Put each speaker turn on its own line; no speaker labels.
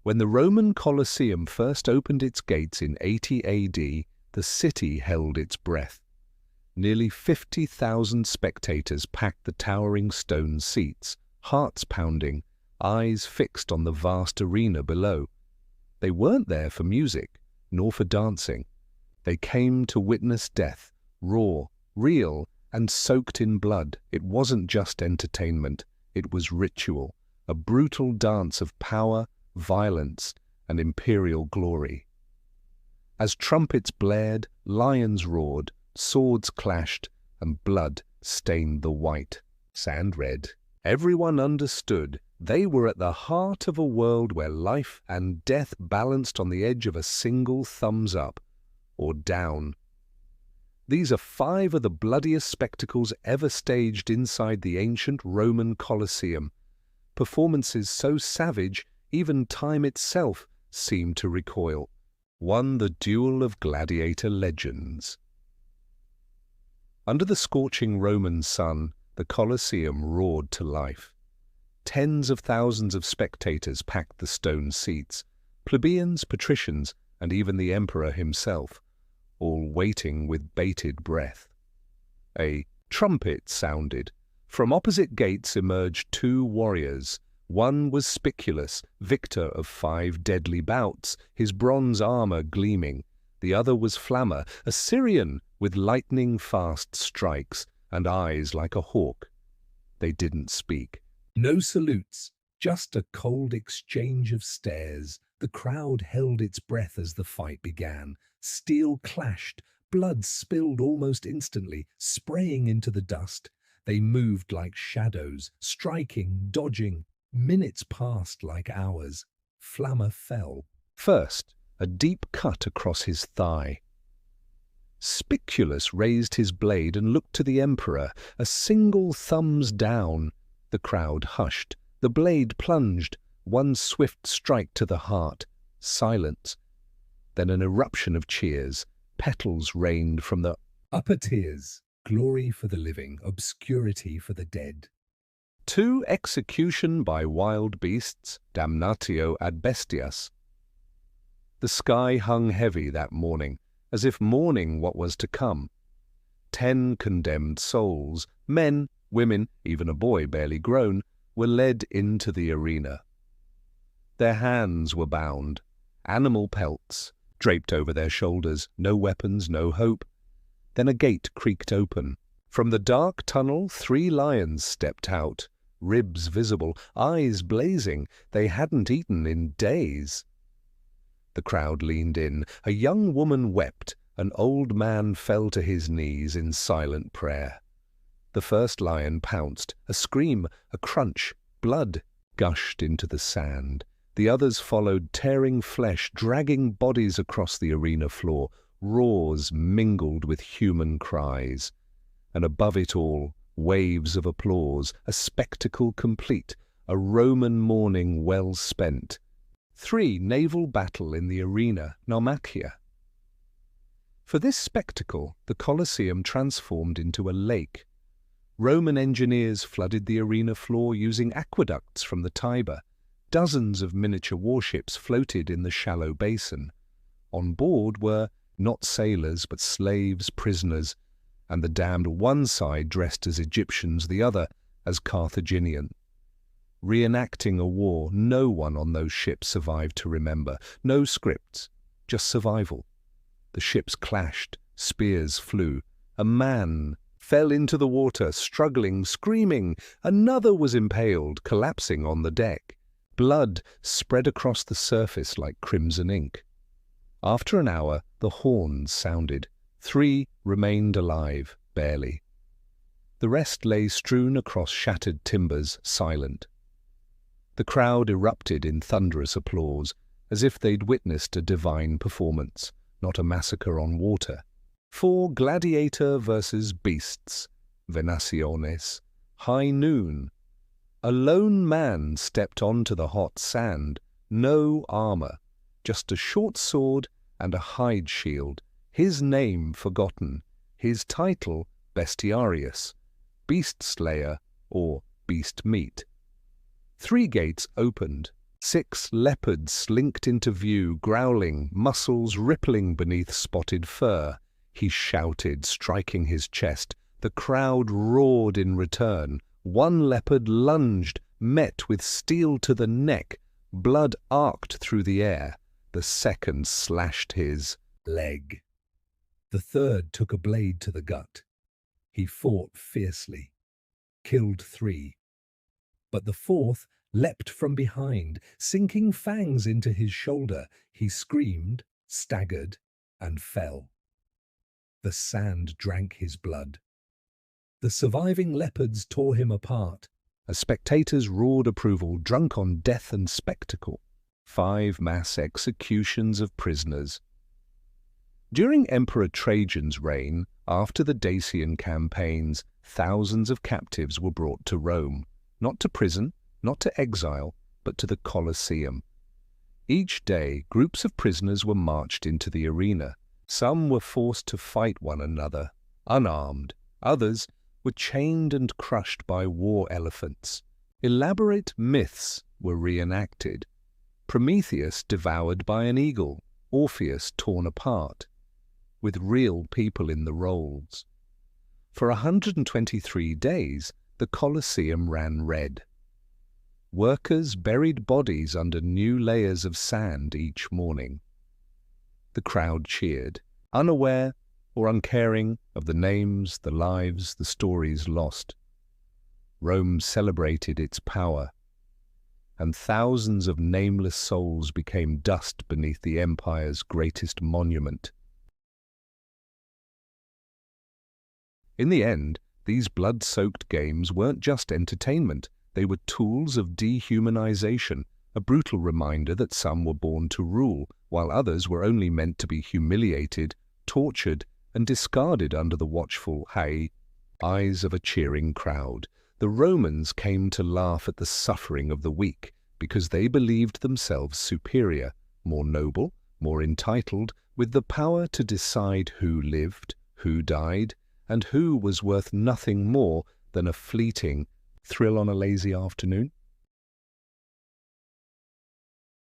When the Roman Colosseum first opened its gates in 80 AD, the city held its breath. Nearly 50,000 spectators packed the towering stone seats, hearts pounding, eyes fixed on the vast arena below. They weren't there for music, nor for dancing. They came to witness death, raw, real, and soaked in blood. It wasn't just entertainment, it was ritual, a brutal dance of power, violence, and imperial glory. As trumpets blared, lions roared, swords clashed, and blood stained the white sand red. Everyone understood they were at the heart of a world where life and death balanced on the edge of a single thumbs up or down. These are 5 of the bloodiest spectacles ever staged inside the ancient Roman Colosseum. Performances so savage, even time itself seemed to recoil. 1. The Duel of Gladiator Legends. Under the scorching Roman sun, the Colosseum roared to life. Tens of thousands of spectators packed the stone seats, plebeians, patricians, and even the emperor himself, all waiting with bated breath. A trumpet sounded. From opposite gates emerged 2 warriors. One was Spiculus, victor of 5 deadly bouts, his bronze armor gleaming. The other was Flamma, a Syrian with lightning-fast strikes and eyes like a hawk. They didn't speak. No salutes, just a cold exchange of stares. The crowd held its breath as the fight began. Steel clashed, blood spilled almost instantly, spraying into the dust. They moved like shadows, striking, dodging. Minutes passed like hours. Flamma fell. First, a deep cut across his thigh. Spiculus raised his blade and looked to the emperor, a single thumbs down. The crowd hushed. The blade plunged, one swift strike to the heart. Silence. Then an eruption of cheers. Petals rained from the upper tiers. Glory for the living, obscurity for the dead. 2. Execution by wild beasts, damnatio ad bestias. The sky hung heavy that morning, as if mourning what was to come. 10 condemned souls, men, women, even a boy barely grown, were led into the arena. Their hands were bound, animal pelts draped over their shoulders, no weapons, no hope. Then a gate creaked open. From the dark tunnel 3 lions stepped out, ribs visible, eyes blazing. They hadn't eaten in days. The crowd leaned in. A young woman wept. An old man fell to his knees in silent prayer. The first lion pounced. A scream, a crunch, blood gushed into the sand. The others followed, tearing flesh, dragging bodies across the arena floor. Roars mingled with human cries. And above it all, waves of applause, a spectacle complete, a Roman morning well spent. 3. Naval battle in the arena, Naumachia. For this spectacle, the Colosseum transformed into a lake. Roman engineers flooded the arena floor using aqueducts from the Tiber. Dozens of miniature warships floated in the shallow basin. On board were not sailors but slaves, prisoners, and the damned one side dressed as Egyptians, the other as Carthaginian. Reenacting a war no one on those ships survived to remember. No scripts, just survival. The ships clashed, spears flew. A man fell into the water, struggling, screaming. Another was impaled, collapsing on the deck. Blood spread across the surface like crimson ink. After an hour, the horns sounded. 3 remained alive, barely. The rest lay strewn across shattered timbers, silent. The crowd erupted in thunderous applause, as if they'd witnessed a divine performance, not a massacre on water. 4. Gladiator versus beasts, Venaciones, high noon. A lone man stepped onto the hot sand, no armor, just a short sword and a hide shield, his name forgotten, his title Bestiarius, beast slayer or beast meat. 3 gates opened, 6 leopards slinked into view, growling, muscles rippling beneath spotted fur. He shouted, striking his chest. The crowd roared in return. 1 leopard lunged, met with steel to the neck. Blood arced through the air. The second slashed his leg. The third took a blade to the gut. He fought fiercely, killed 3. But the fourth leapt from behind, sinking fangs into his shoulder. He screamed, staggered, and fell. The sand drank his blood. The surviving leopards tore him apart. As spectators roared approval, drunk on death and spectacle. 5 mass executions of prisoners. During Emperor Trajan's reign, after the Dacian campaigns, thousands of captives were brought to Rome, not to prison, not to exile, but to the Colosseum. Each day, groups of prisoners were marched into the arena. Some were forced to fight one another, unarmed. Others were chained and crushed by war elephants. Elaborate myths were reenacted. Prometheus devoured by an eagle, Orpheus torn apart, with real people in the roles. For 123 days, the Colosseum ran red. Workers buried bodies under new layers of sand each morning. The crowd cheered, unaware or uncaring of the names, the lives, the stories lost. Rome celebrated its power, and thousands of nameless souls became dust beneath the empire's greatest monument. In the end, these blood-soaked games weren't just entertainment. They were tools of dehumanization, a brutal reminder that some were born to rule, while others were only meant to be humiliated, tortured, and discarded under the watchful eyes of a cheering crowd. The Romans came to laugh at the suffering of the weak because they believed themselves superior, more noble, more entitled, with the power to decide who lived, who died, and who was worth nothing more than a fleeting thrill on a lazy afternoon.